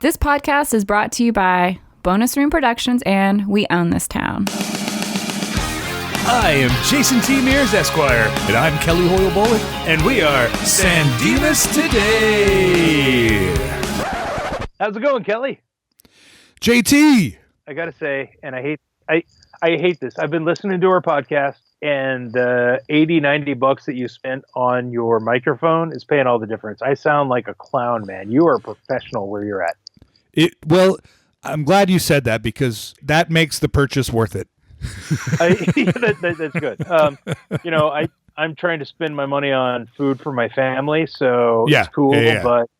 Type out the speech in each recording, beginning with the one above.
This podcast is brought to you by Bonus Room Productions and We Own This Town. I am Jason T. Meares, Esquire, and I'm Kelly Hoyle Bolick, and we are Dimas Today. How's it going, Kelly? JT. I gotta say, and I hate this. I've been listening to our podcast, and the $80-90 that you spent on your microphone is paying all the difference. I sound like a clown, man. You are a professional where you're at. Well, I'm glad you said that because that makes the purchase worth it. That's good. I'm trying to spend my money on food for my family, so it's cool. Yeah. But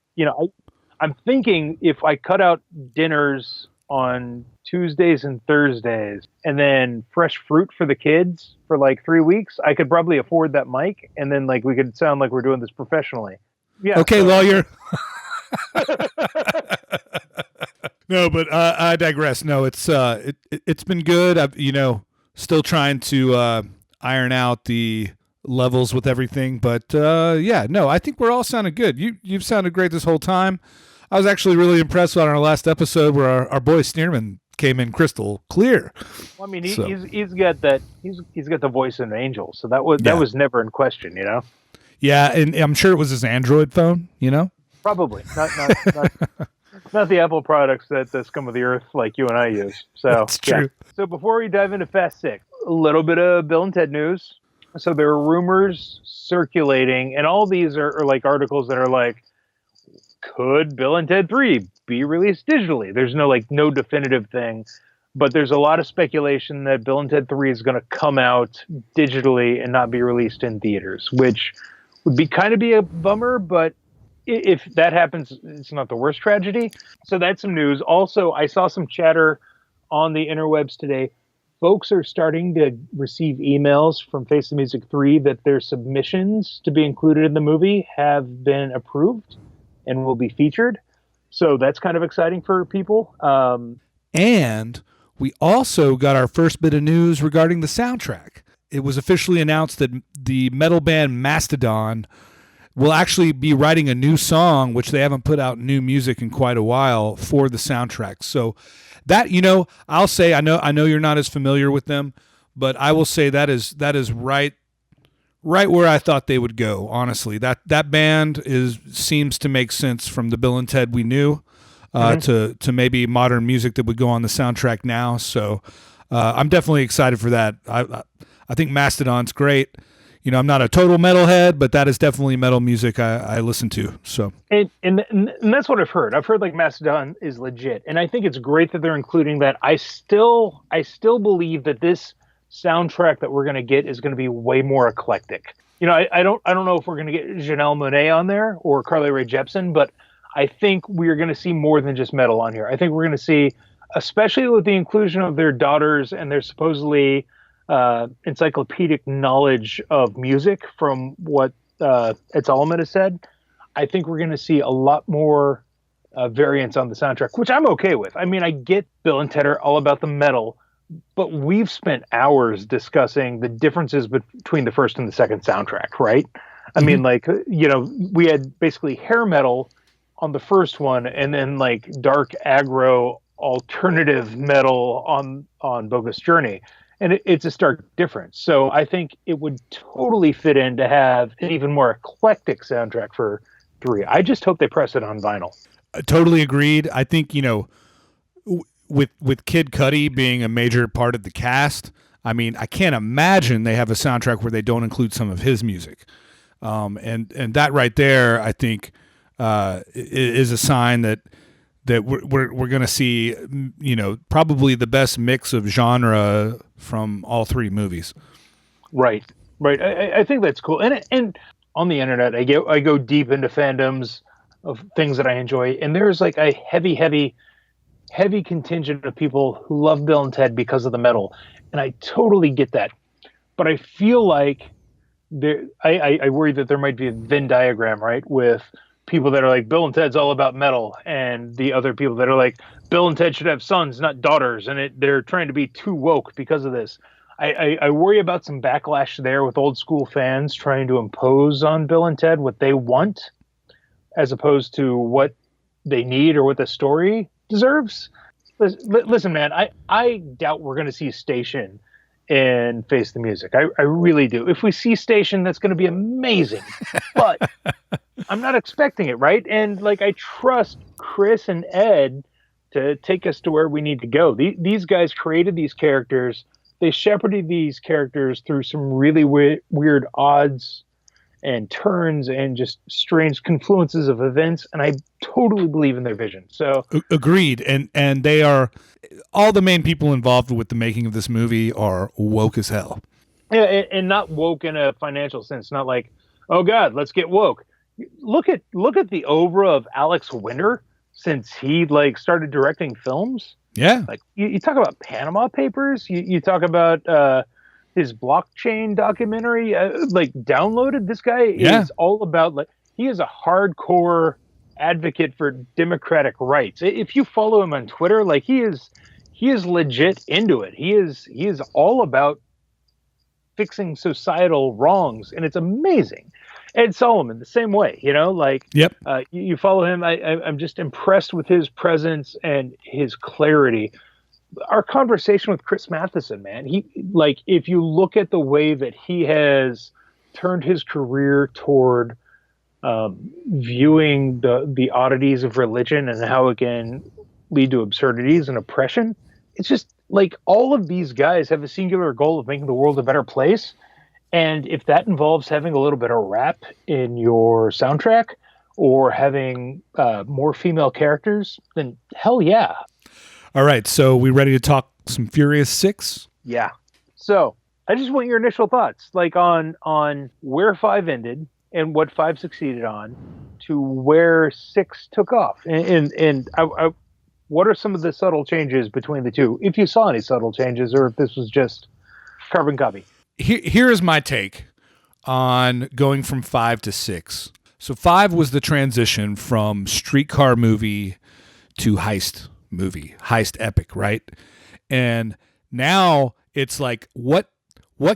I'm thinking if I cut out dinners on Tuesdays and Thursdays, and then fresh fruit for the kids for like 3 weeks, I could probably afford that mic, and then like we could sound like we're doing this professionally. Yeah. Okay, lawyer. No, but I digress. No, it's been good. I've still trying to iron out the levels with everything, but I think we're all sounding good. You've sounded great this whole time. I was actually really impressed on our last episode where our boy Stearman came in crystal clear. Well, I mean, he's got that. He's got the voice of an angel, so that was never in question, Yeah, and I'm sure it was his Android phone, Probably not the Apple products that scum of the earth like you and I use. So that's true. Yeah. So before we dive into Fast 6, a little bit of Bill and Ted news. So there are rumors circulating, and all these are like articles that are like, could Bill and Ted 3 be released digitally? There's no definitive thing, but there's a lot of speculation that Bill and Ted 3 is going to come out digitally and not be released in theaters, which would be a bummer, but if that happens, it's not the worst tragedy. So that's some news. Also, I saw some chatter on the interwebs today. Folks are starting to receive emails from Face the Music 3 that their submissions to be included in the movie have been approved and will be featured. So that's kind of exciting for people. And we also got our first bit of news regarding the soundtrack. It was officially announced that the metal band Mastodon will actually be writing a new song, which they haven't put out new music in quite a while, for the soundtrack. So that, I'll say, I know you're not as familiar with them, but I will say that is right where I thought they would go. Honestly, that band seems to make sense from the Bill and Ted we knew to maybe modern music that would go on the soundtrack now. So I'm definitely excited for that. I think Mastodon's great. I'm not a total metalhead, but that is definitely metal music I listen to. So and that's what I've heard. I've heard like Mastodon is legit, and I think it's great that they're including that. I still believe that this soundtrack that we're going to get is going to be way more eclectic. I don't know if we're going to get Janelle Monáe on there or Carly Rae Jepsen, but I think we're going to see more than just metal on here. I think we're going to see, especially with the inclusion of their daughters and their supposedly encyclopedic knowledge of music from what Ed Solomon has said, I think we're going to see a lot more variants on the soundtrack, which I'm okay with. I mean, I get Bill and Ted are all about the metal, but we've spent hours discussing the differences between the first and the second soundtrack, right? I mean, we had basically hair metal on the first one, and then like dark aggro alternative metal on Bogus Journey. And it's a stark difference. So I think it would totally fit in to have an even more eclectic soundtrack for 3. I just hope they press it on vinyl. Totally agreed. I think, with Kid Cudi being a major part of the cast, I mean, I can't imagine they have a soundtrack where they don't include some of his music. And that right there, I think, is a sign that we're going to see, probably the best mix of genre from all 3 movies. Right. I think that's cool. And on the internet, I go deep into fandoms of things that I enjoy, and there's like a heavy contingent of people who love Bill and Ted because of the metal, and I totally get that. But I feel like I worry that there might be a Venn diagram, right, with people that are like, Bill and Ted's all about metal, and the other people that are like, Bill and Ted should have sons, not daughters, and they're trying to be too woke because of this. I worry about some backlash there with old school fans trying to impose on Bill and Ted what they want, as opposed to what they need or what the story deserves. Listen, man, I doubt we're going to see Station in Face the Music. I really do. If we see Station, that's going to be amazing. But I'm not expecting it, right? And like, I trust Chris and Ed to take us to where we need to go. These guys created these characters. They shepherded these characters through some really weird odds and turns and just strange confluences of events, and I totally believe in their vision. So agreed. And they are, all the main people involved with the making of this movie are woke as hell. Yeah, and not woke in a financial sense. Not like, oh God, let's get woke. Look at the oeuvre of Alex Winter since he like started directing films. Yeah, like you talk about Panama Papers. You talk about his blockchain documentary, like Downloaded. This guy is all about, like, he is a hardcore advocate for democratic rights. If you follow him on Twitter, like he is legit into it. He is all about fixing societal wrongs, and it's amazing. Ed Solomon, the same way, like, yep. You follow him. I'm just impressed with his presence and his clarity. Our conversation with Chris Matheson, man, if you look at the way that he has turned his career toward viewing the oddities of religion and how it can lead to absurdities and oppression, it's just like all of these guys have a singular goal of making the world a better place. And if that involves having a little bit of rap in your soundtrack or having more female characters, then hell yeah. All right, so we ready to talk some Furious 6? Yeah. So I just want your initial thoughts, like on where 5 ended and what 5 succeeded on, to where 6 took off, and what are some of the subtle changes between the two, if you saw any subtle changes, or if this was just carbon copy. Here is my take on going from 5 to 6. So 5 was the transition from streetcar movie to heist movie, heist epic, right? And now it's like, what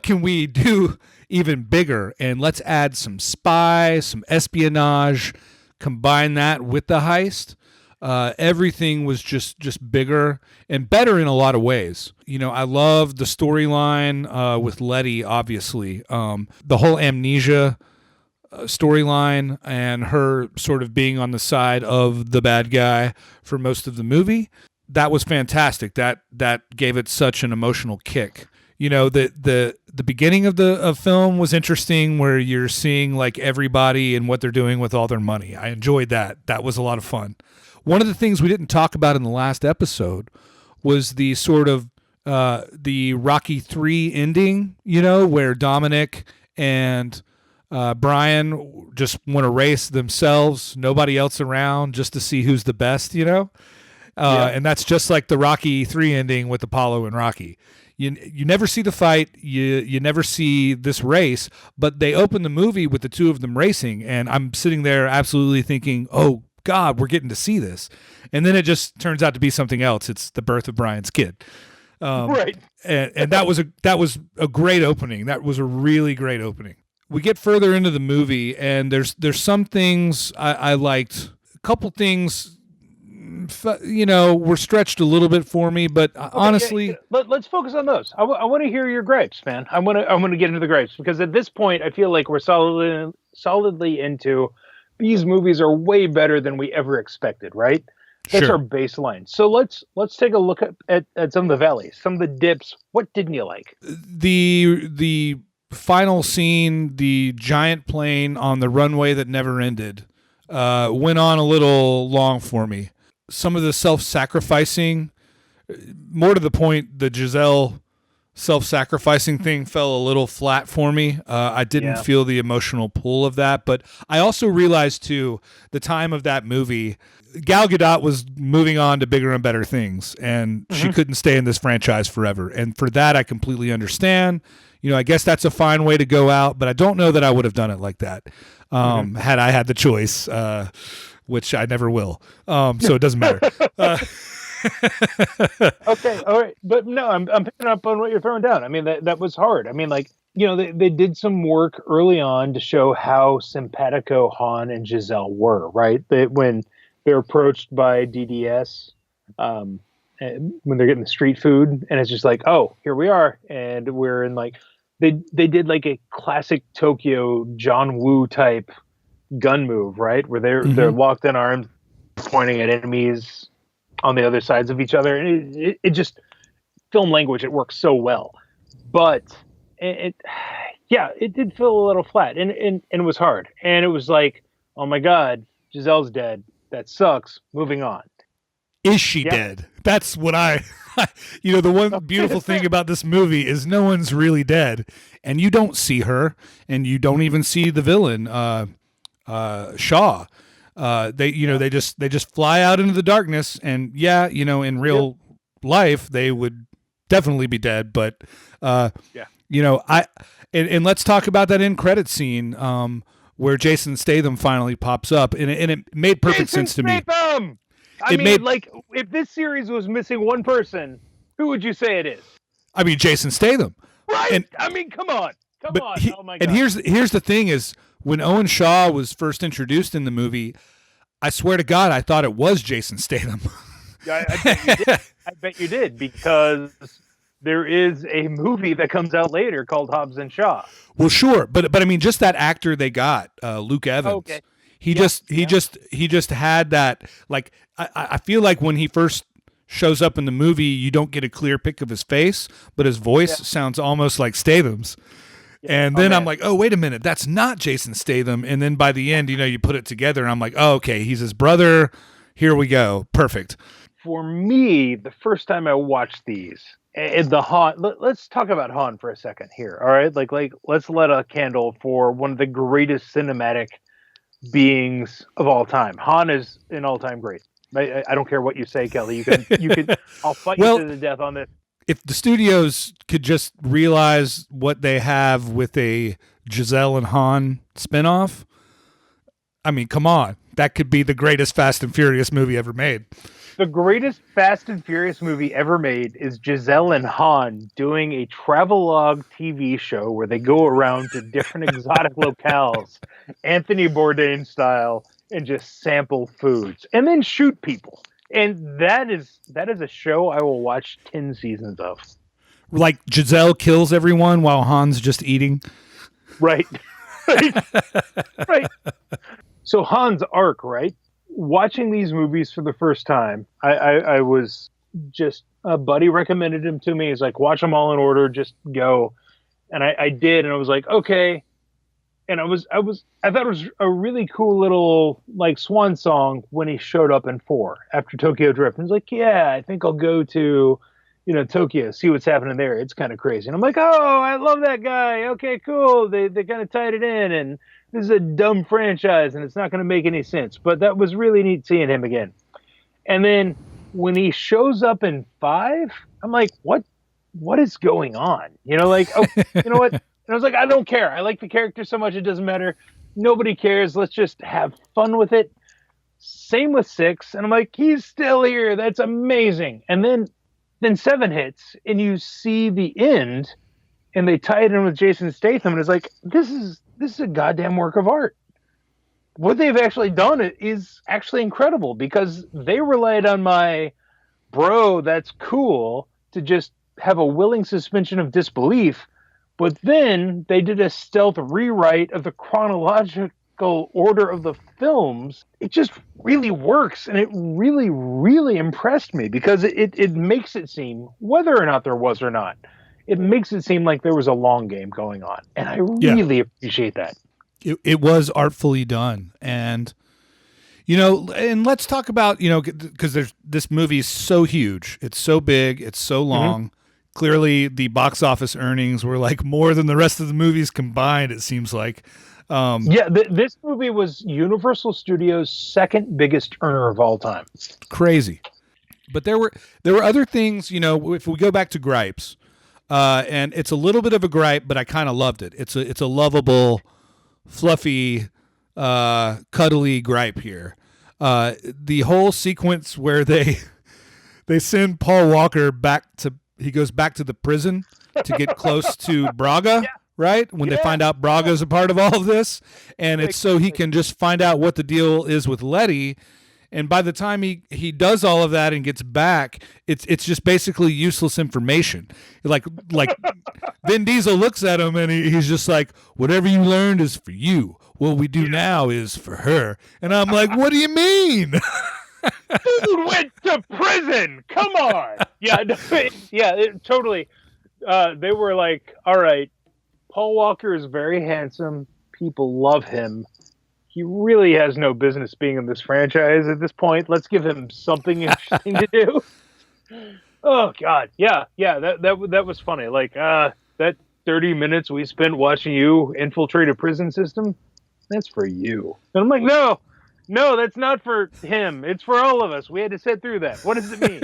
can we do even bigger? And let's add some spy, some espionage, combine that with the heist. Everything was just bigger and better in a lot of ways. I love the storyline with Letty, obviously. The whole amnesia storyline and her sort of being on the side of the bad guy for most of the movie. That was fantastic. That gave it such an emotional kick. The beginning of film was interesting, where you're seeing like everybody and what they're doing with all their money. I enjoyed that. That was a lot of fun. One of the things we didn't talk about in the last episode was the sort of the Rocky 3 ending, where Dominic and Brian just want to race themselves, nobody else around, just to see who's the best, and that's just like the Rocky 3 ending with Apollo and Rocky. You never see the fight, you never see this race, but they open the movie with the two of them racing, and I'm sitting there absolutely thinking, oh God, we're getting to see this. And then it just turns out to be something else. It's the birth of Brian's kid. Right. And that was a great opening. That was a really great opening. We get further into the movie, and there's some things I liked. A couple things, were stretched a little bit for me, but honestly, let's focus on those. I want to hear your gripes, man. I want to get into the gripes, because at this point, I feel like we're solidly into these movies are way better than we ever expected, right? That's our baseline. So let's take a look at some of the valleys, some of the dips. What didn't you like? The final scene, the giant plane on the runway that never ended, went on a little long for me. Some of the self-sacrificing, more to the point, the Giselle self-sacrificing thing fell a little flat for me. I didn't feel the emotional pull of that, but I also realized too, the time of that movie, Gal Gadot was moving on to bigger and better things, and she couldn't stay in this franchise forever. And for that, I completely understand. I guess that's a fine way to go out, but I don't know that I would have done it like that had I had the choice, which I never will. So it doesn't matter. Okay, all right, but no, I'm picking up on what you're throwing down. I mean, that was hard. I mean, like, they did some work early on to show how simpatico Han and Giselle were, right? When they're approached by DDS when they're getting the street food, and it's just like, oh, here we are, and we're in like they did like a classic Tokyo John Woo type gun move, right, where they're locked in arms, pointing at enemies on the other sides of each other, and it just film language, it works so well, but it did feel a little flat, and it was hard, and it was like, oh my god, Giselle's dead, that sucks, moving on. Is she dead? That's what the one beautiful thing about this movie is no one's really dead, and you don't see her, and you don't even see the villain, Shaw. They just fly out into the darkness, and in real life they would definitely be dead, but and let's talk about that end credit scene where Jason Statham finally pops up, and it made perfect sense to me. Like, if this series was missing one person, who would you say it is? I mean, Jason Statham. Right? And, come on. Oh my God. And here's the thing is, when Owen Shaw was first introduced in the movie, I swear to God, I thought it was Jason Statham. I bet you did, because there is a movie that comes out later called Hobbs and Shaw. Well, sure, but I mean, just that actor they got, Luke Evans. Okay. He just had that, like, I feel like when he first shows up in the movie, you don't get a clear pic of his face, but his voice sounds almost like Statham's. And then I'm like, oh, wait a minute, that's not Jason Statham. And then by the end, you put it together, and I'm like, oh, okay, he's his brother. Here we go. Perfect. For me, the first time I watched these, the Han, let's talk about Han for a second here. All right. Like let's light a candle for one of the greatest cinematic beings of all time. Han is an all-time great. I don't care what you say, Kelly. You can. I'll fight you to the death on this. If the studios could just realize what they have with a Giselle and Han spinoff, I mean, come on, that could be the greatest Fast and Furious movie ever made. The greatest Fast and Furious movie ever made is Giselle and Han doing a travelogue TV show where they go around to different exotic locales, Anthony Bourdain style, and just sample foods and then shoot people. And that is a show I will watch 10 seasons of. Like Giselle kills everyone while Han's just eating. Right. Right. So Han's arc, right? Watching these movies for the first time, I was just, a buddy recommended him to me. He's like, watch them all in order, just go. And I did, and I was like, okay. And I thought it was a really cool little like swan song when he showed up in 4 after Tokyo Drift. And he's like, yeah, I think I'll go to, Tokyo, see what's happening there. It's kind of crazy. And I'm like, oh, I love that guy. Okay, cool. They kind of tied it in, and this is a dumb franchise and it's not going to make any sense. But that was really neat seeing him again. And then when he shows up in 5, I'm like, what is going on? You know what? And I was like, I don't care. I like the character so much, it doesn't matter. Nobody cares. Let's just have fun with it. Same with 6. And I'm like, he's still here. That's amazing. And then 7 hits, and you see the end, and they tie it in with Jason Statham, and it's like, this is a goddamn work of art. What they've actually done is actually incredible, because they relied on my bro, that's cool, to just have a willing suspension of disbelief. But then they did a stealth rewrite of the chronological order of the films. It just really works, and it really, really impressed me, because it makes it seem, whether or not there was or not, it makes it seem like there was a long game going on. And I really appreciate that. It was artfully done. And, and let's talk about, because this movie is so huge. It's so big. It's so long. Mm-hmm. Clearly, the box office earnings were like more than the rest of the movies combined, it seems like. This movie was Universal Studios' second biggest earner of all time. Crazy. But there were other things, if we go back to gripes, and it's a little bit of a gripe, but I kind of loved it. It's a lovable, fluffy, cuddly gripe here. The whole sequence where they send Paul Walker he goes back to the prison to get close to Braga, right? When they find out Braga is a part of all of this. And it's so he can just find out what the deal is with Letty. And by the time he does all of that and gets back, it's just basically useless information. Like Vin Diesel looks at him and he's just like, whatever you learned is for you. What we do now is for her. And I'm like, what do you mean? Dude went to prison. Come on. Yeah, totally. They were like, all right, Paul Walker is very handsome. People love him. He really has no business being in this franchise at this point. Let's give him something interesting to do. Oh God. Yeah. That was funny. Like, that 30 minutes we spent watching you infiltrate a prison system, that's for you. And I'm like, no, that's not for him. It's for all of us. We had to sit through that. What does it mean?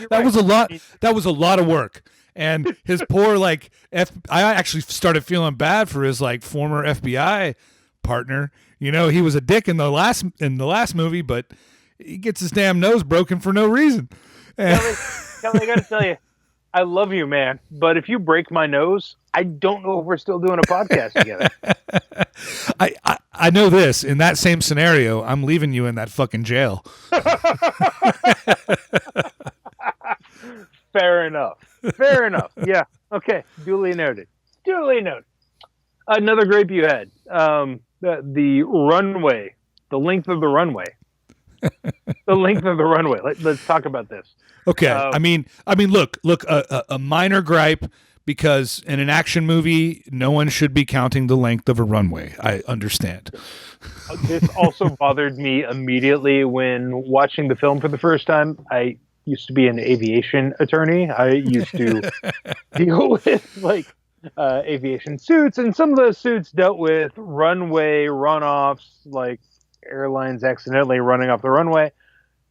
That was a lot. That was a lot of work. And his poor, I actually started feeling bad for his former FBI partner. He was a dick in the last movie, but he gets his damn nose broken for no reason. Kelly, I got to tell you, I love you, man. But if you break my nose, I don't know if we're still doing a podcast together. I know this. In that same scenario, I'm leaving you in that fucking jail. Fair enough. Yeah. Okay. Duly noted. Another grape you had. The runway. The length of the runway. Let's talk about this. Okay. I mean, look. A minor gripe, because in an action movie, no one should be counting the length of a runway. I understand. This also bothered me immediately when watching the film for the first time. I used to be an aviation attorney. I used to deal with aviation suits, and some of those suits dealt with runway runoffs, like airlines accidentally running off the runway.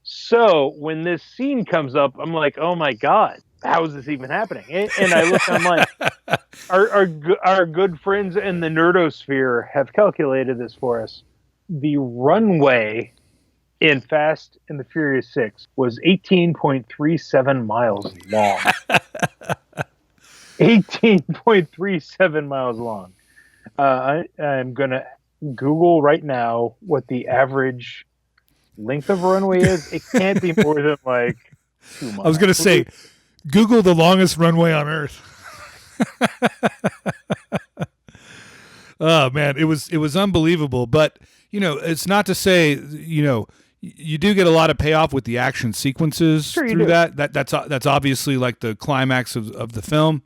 So when this scene comes up, I'm like, oh my God, how is this even happening? And I look, I'm like, our good friends in the nerdosphere have calculated this for us. The runway in Fast and the Furious 6 was 18.37 miles long. 18.37 miles long. I'm going to Google right now what the average length of a runway is. It can't be more than 2 miles. I was going to say, Google the longest runway on Earth. Oh man, it was unbelievable. But it's not to say you do get a lot of payoff with the action sequences through that. That's obviously the climax of the film.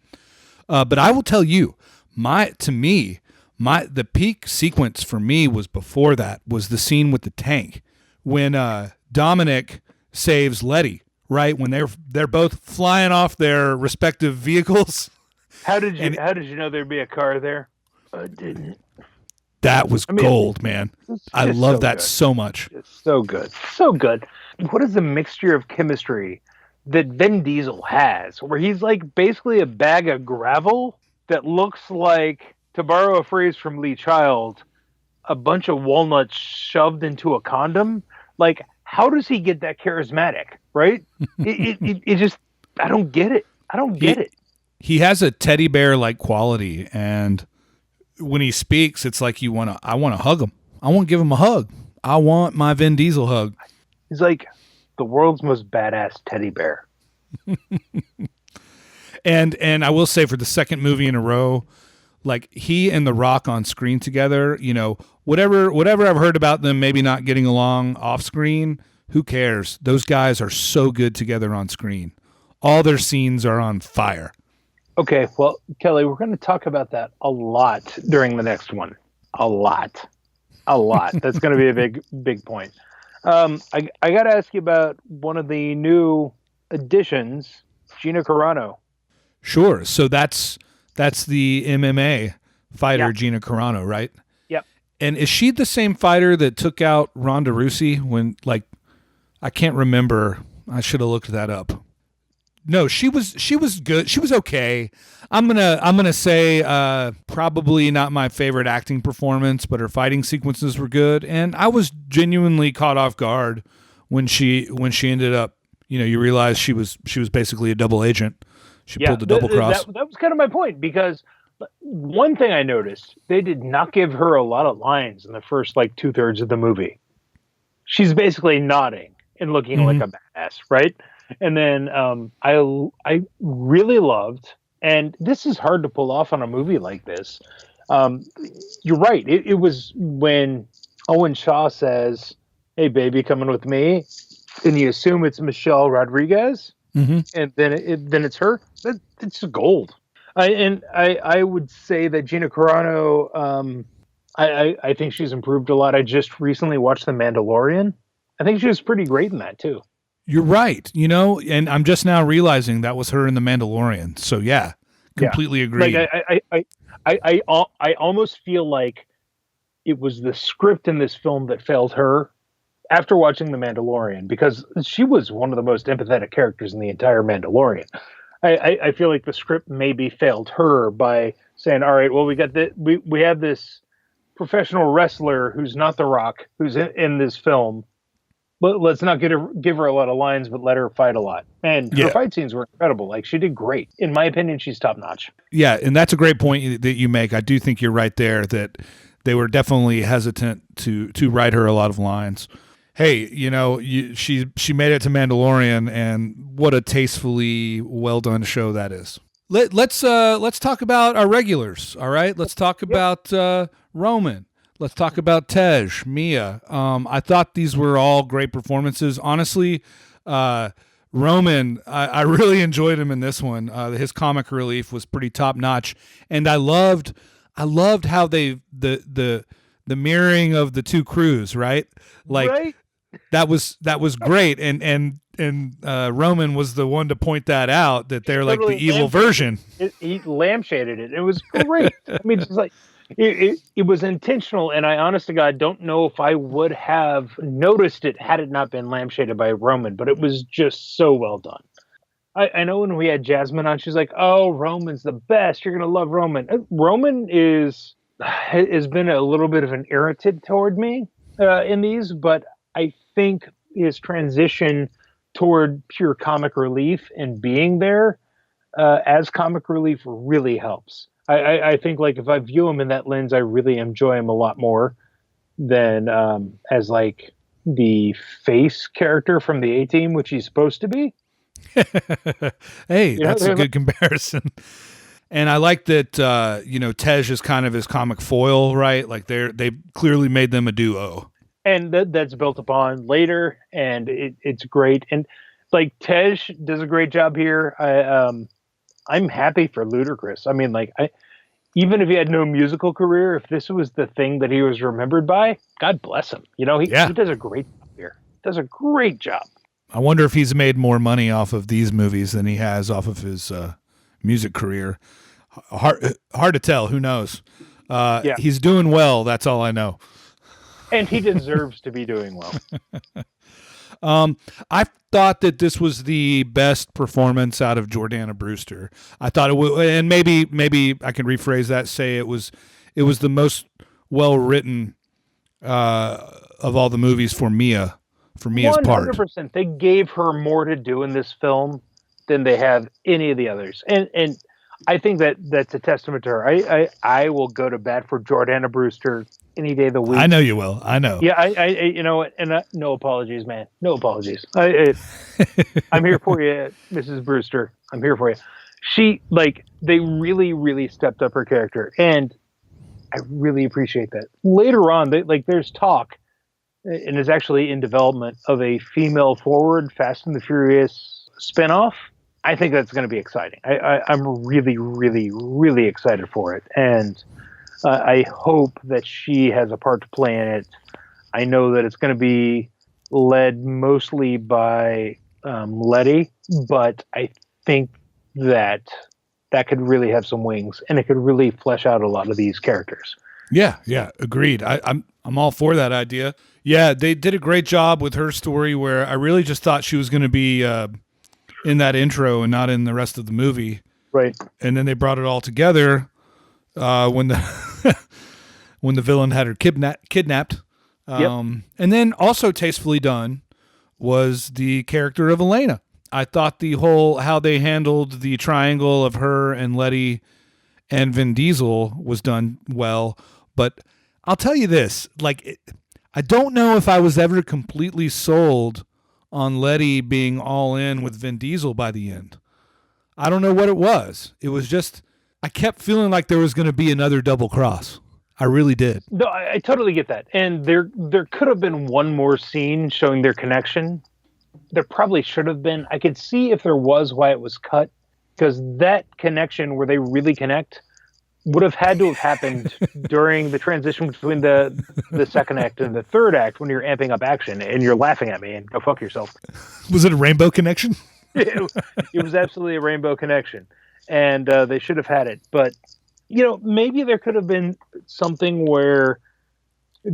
But I will tell you, the peak sequence for me was before that, was the scene with the tank when Dominic saves Letty, right? When they're both flying off their respective vehicles. How did you know there'd be a car there? I didn't. That was gold, man. I love that so much. It's so good. So good. What is the mixture of chemistry that Vin Diesel has, where he's basically a bag of gravel that looks like, to borrow a phrase from Lee Child, a bunch of walnuts shoved into a condom? How does he get that charismatic, right? It just, I don't get it. He has a teddy bear-like quality, and when he speaks, it's like I want to hug him. I want to give him a hug. I want my Vin Diesel hug. He's like the world's most badass teddy bear. And I will say, for the second movie in a row, he and The Rock on screen together, whatever I've heard about them maybe not getting along off screen, who cares? Those guys are so good together on screen. All their scenes are on fire. Okay, well, Kelly, we're going to talk about that a lot during the next one. A lot. That's going to be a big point. I got to ask you about one of the new additions, Gina Carano. Sure. So that's the MMA fighter, Gina Carano, right? Yep. And is she the same fighter that took out Ronda Rousey when, I can't remember. I should have looked that up. No, she was good. She was okay. I'm gonna say probably not my favorite acting performance, but her fighting sequences were good, and I was genuinely caught off guard when she ended up. You realize she was basically a double agent. She pulled the double cross. That was kind of my point, because one thing I noticed, they did not give her a lot of lines in the first 2/3 of the movie. She's basically nodding. and looking like a badass, right? And then I really loved, and this is hard to pull off on a movie like this. You're right. It was when Owen Shaw says, "Hey, baby, coming with me," and you assume it's Michelle Rodriguez, and then it's her. It's gold. I would say that Gina Carano. I think she's improved a lot. I just recently watched The Mandalorian. I think she was pretty great in that too. You're right. And I'm just now realizing that was her in The Mandalorian. So yeah, completely agreed. Like I almost feel like it was the script in this film that failed her after watching The Mandalorian, because she was one of the most empathetic characters in the entire Mandalorian. I feel like the script maybe failed her by saying, all right, well, we have this professional wrestler who's not The Rock, who's in this film, but let's not give her a lot of lines, but let her fight a lot. And her fight scenes were incredible. Like, she did great. In my opinion, she's top notch. Yeah, and that's a great point that you make. I do think you're right there that they were definitely hesitant to write her a lot of lines. Hey, she made it to Mandalorian, and what a tastefully well done show that is. Let's talk about our regulars. All right, let's talk about Roman. Let's talk about Tej, Mia. I thought these were all great performances. Honestly, Roman, I really enjoyed him in this one. His comic relief was pretty top notch, and I loved how the mirroring of the two crews, right? Like right? that was great, and Roman was the one to point that out, that they're like the evil version. He lampshaded it. It was great. I mean, just like it was intentional, and I honest to God don't know if I would have noticed it had it not been lampshaded by Roman, but it was just so well done. I know when we had Jasmine on, she's like, "Oh, Roman's the best. You're gonna love Roman." Roman has been a little bit of an irritant toward me in these, but I think his transition toward pure comic relief and being there as comic relief really helps. I think, like, if I view him in that lens, I really enjoy him a lot more than as like the face character from the A-Team, which he's supposed to be. Hey, that's a good comparison. And I like that, Tej is kind of his comic foil, right? Like they clearly made them a duo. And that's built upon later, and it's great. And like, Tej does a great job here. I'm happy for Ludacris. I mean, like, even if he had no musical career, if this was the thing that he was remembered by, God bless him. He does a great job here. Does a great job. I wonder if he's made more money off of these movies than he has off of his music career. Hard to tell. Who knows? He's doing well. That's all I know. And he deserves to be doing well. I thought that this was the best performance out of Jordana Brewster. I thought it would, and maybe I can rephrase that. Say it was the most well written of all the movies for Mia's part. 100%. They gave her more to do in this film than they have any of the others, and I think that's a testament to her. I will go to bat for Jordana Brewster any day of the week. I know you will. I know. Yeah, no apologies, man. No apologies. I'm here for you, Mrs. Brewster. I'm here for you. They really, really stepped up her character, and I really appreciate that. Later on, there's talk, and is actually in development, of a female forward Fast and the Furious spinoff. I think that's going to be exciting. I'm really, really, really excited for it, and I hope that she has a part to play in it. I know that it's going to be led mostly by Letty, but I think that could really have some wings, and it could really flesh out a lot of these characters. Yeah, agreed. I'm all for that idea. Yeah, they did a great job with her story, where I really just thought she was going to be in that intro and not in the rest of the movie. Right. And then they brought it all together when the when the villain had her kidnapped. And then also tastefully done was the character of Elena. I thought the whole how they handled the triangle of her and Letty and Vin Diesel was done well. But I'll tell you this, I don't know if I was ever completely sold on Letty being all in with Vin Diesel by the end. I don't know what it was. It was just, I kept feeling like there was going to be another double cross. I really did. No, I totally get that. And there could have been one more scene showing their connection. There probably should have been. I could see if there was why it was cut, because that connection where they really connect would have had to have happened during the transition between the second act and the third act when you're amping up action and you're laughing at me and go fuck yourself. Was it a rainbow connection? It was absolutely a rainbow connection, and they should have had it. But, maybe there could have been something where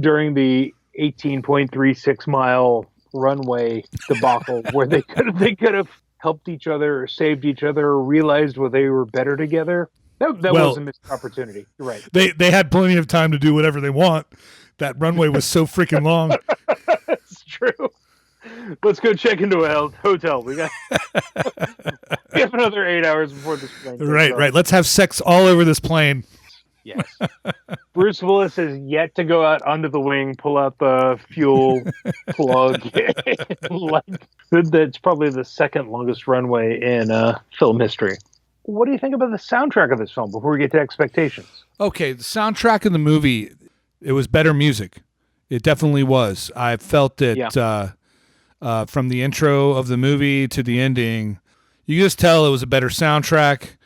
during the 18.36 mile runway debacle where they could have helped each other or saved each other or realized where they were better together. That was a missed opportunity. You're right. They had plenty of time to do whatever they want. That runway was so freaking long. That's true. Let's go check into a hotel. We have another 8 hours before this plane. Right. Let's have sex all over this plane. Yes. Bruce Willis has yet to go out under the wing, pull out the fuel plug. That's probably the second longest runway in film history. What do you think about the soundtrack of this film before we get to expectations? Okay, the soundtrack of the movie, it was better music. It definitely was. I felt it from the intro of the movie to the ending. You can just tell it was a better soundtrack.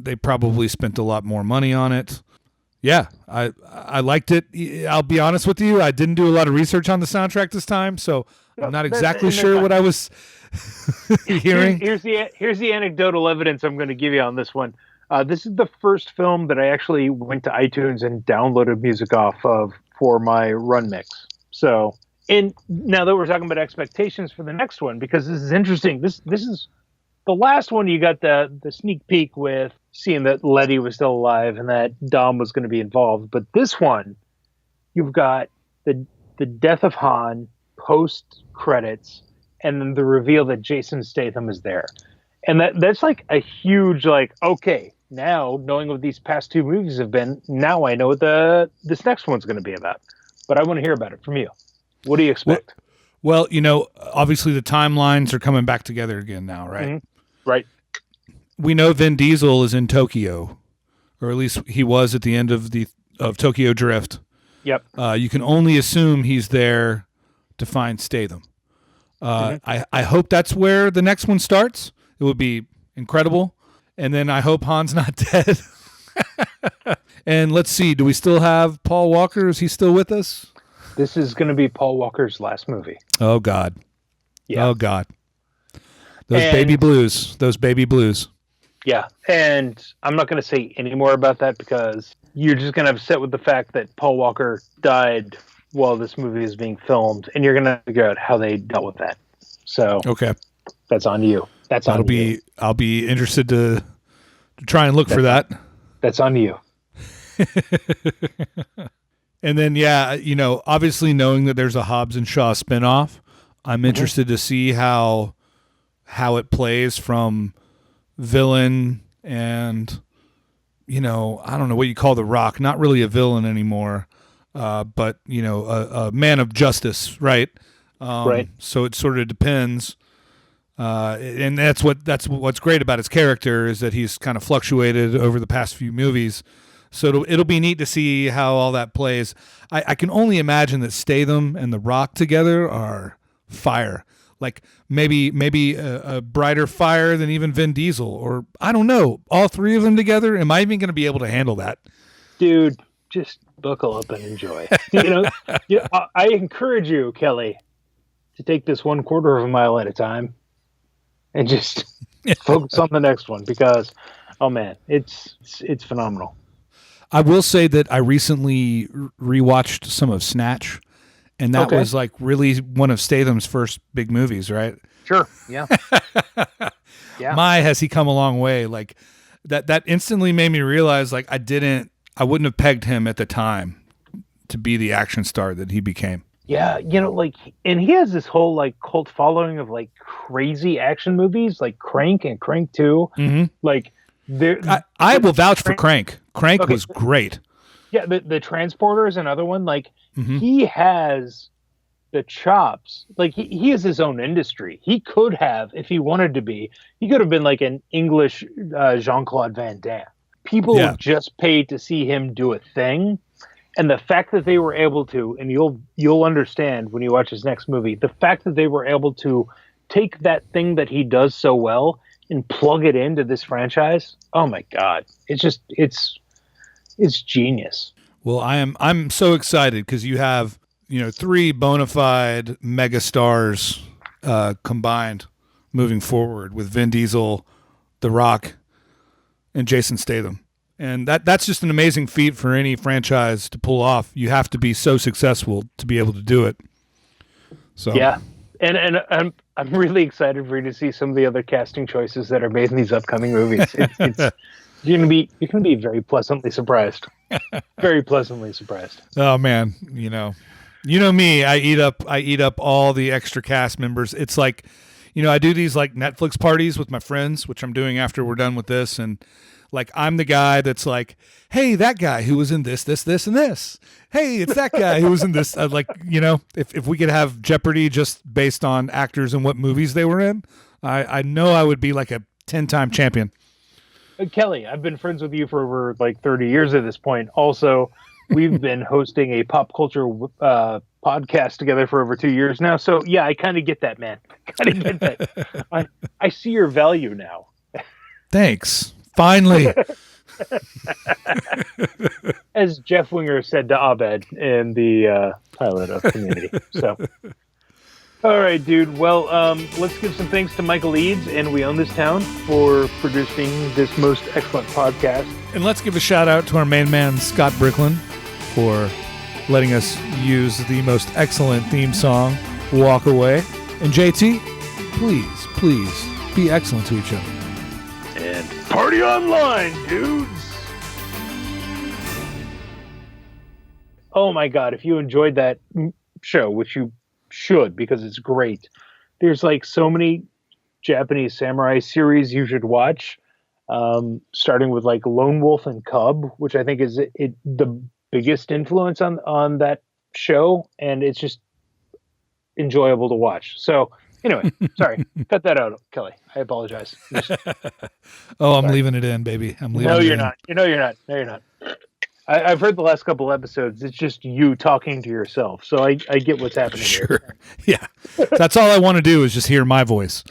They probably spent a lot more money on it. Yeah, I liked it. I'll be honest with you. I didn't do a lot of research on the soundtrack this time, so I'm not exactly sure what I was hearing. Here's the anecdotal evidence I'm going to give you on this one. This is the first film that I actually went to iTunes and downloaded music off of for my run mix. So, and now that we're talking about expectations for the next one, because this is interesting. This is the last one. You got the sneak peek with seeing that Letty was still alive and that Dom was going to be involved. But this one, you've got the death of Han post credits, and then the reveal that Jason Statham is there. And that's like a huge, like, okay, now knowing what these past two movies have been, now I know what this next one's going to be about. But I want to hear about it from you. What do you expect? Well, obviously the timelines are coming back together again now, right? Mm-hmm. Right. We know Vin Diesel is in Tokyo, or at least he was at the end of Tokyo Drift. Yep. You can only assume he's there to find Statham. I hope that's where the next one starts. It would be incredible. And then I hope Han's not dead. And let's see, do we still have Paul Walker? Is he still with us? This is going to be Paul Walker's last movie. Oh, God. Yeah. Oh, God. Those baby blues. Yeah. And I'm not going to say any more about that because you're just going to upset with the fact that Paul Walker died while this movie is being filmed, and you're going to figure out how they dealt with that. So okay, that's on you. I'll be interested to try and look for that. That's on you. And then, obviously knowing that there's a Hobbs and Shaw spinoff, I'm interested to see how it plays from villain and, I don't know what you call The Rock, not really a villain anymore. But a man of justice, right? Right. So it sort of depends, and that's what's great about his character is that he's kind of fluctuated over the past few movies. So it'll be neat to see how all that plays. I can only imagine that Statham and The Rock together are fire. Like maybe a brighter fire than even Vin Diesel, or I don't know. All three of them together. Am I even going to be able to handle that, dude? Just buckle up and enjoy. I encourage you, Kelly, to take this 1/4 of a mile at a time and just focus on the next one because, oh man, it's phenomenal. I will say that I recently rewatched some of Snatch, and that was like really one of Statham's first big movies, right? Sure. Yeah. Yeah. My, has he come a long way. Like that instantly made me realize like I wouldn't have pegged him at the time to be the action star that he became. Yeah, and he has this whole like cult following of like crazy action movies, like Crank and Crank 2. Mm-hmm. Like I will vouch for Crank. Crank was great. Yeah, the Transporter is another one. Like he has the chops. Like he has his own industry. He could have, if he wanted to be, he could have been like an English Jean-Claude Van Damme. People Yeah. just paid to see him do a thing. And the fact that they were able to, and you'll understand when you watch his next movie, the fact that they were able to take that thing that he does so well and plug it into this franchise. Oh my God. It's genius. Well, I'm so excited because you have, 3 bona fide mega stars combined moving forward with Vin Diesel, The Rock, and Jason Statham. And that's just an amazing feat for any franchise to pull off. You have to be so successful to be able to do it. So yeah, and I'm really excited for you to see some of the other casting choices that are made in these upcoming movies. You're gonna be very pleasantly surprised. Very pleasantly surprised. Oh man, you know me. I eat up all the extra cast members. It's like, I do these like Netflix parties with my friends, which I'm doing after we're done with this, and like I'm the guy that's like, hey, that guy who was in this, and this. Hey, it's that guy who was in this. If we could have Jeopardy just based on actors and what movies they were in, I know I would be like a 10-time champion. Kelly, I've been friends with you for over like 30 years at this point. Also, we've been hosting a pop culture podcast together for over 2 years now. So yeah, I kind of get that, man. Kind of get that. I see your value now. Thanks. Finally. As Jeff Winger said to Abed in the pilot of Community. So, all right, dude. Well, let's give some thanks to Michael Eads and We Own This Town for producing this most excellent podcast. And let's give a shout out to our main man, Scott Bricklin, for letting us use the most excellent theme song, Walk Away. And JT, please be excellent to each other. And party online, dudes! Oh my God, if you enjoyed that show, which you should because it's great, there's like so many Japanese samurai series you should watch, starting with like Lone Wolf and Cub, which I think is the biggest influence on that show, and it's just enjoyable to watch. So anyway, sorry, cut that out, Kelly. I apologize. I'm leaving it in, baby. I'm leaving. No, it you're in. not. No, you're not. No, you're not. I've heard the last couple episodes. It's just you talking to yourself. So I get what's happening Sure. here. Yeah. That's all I want to do is just hear my voice.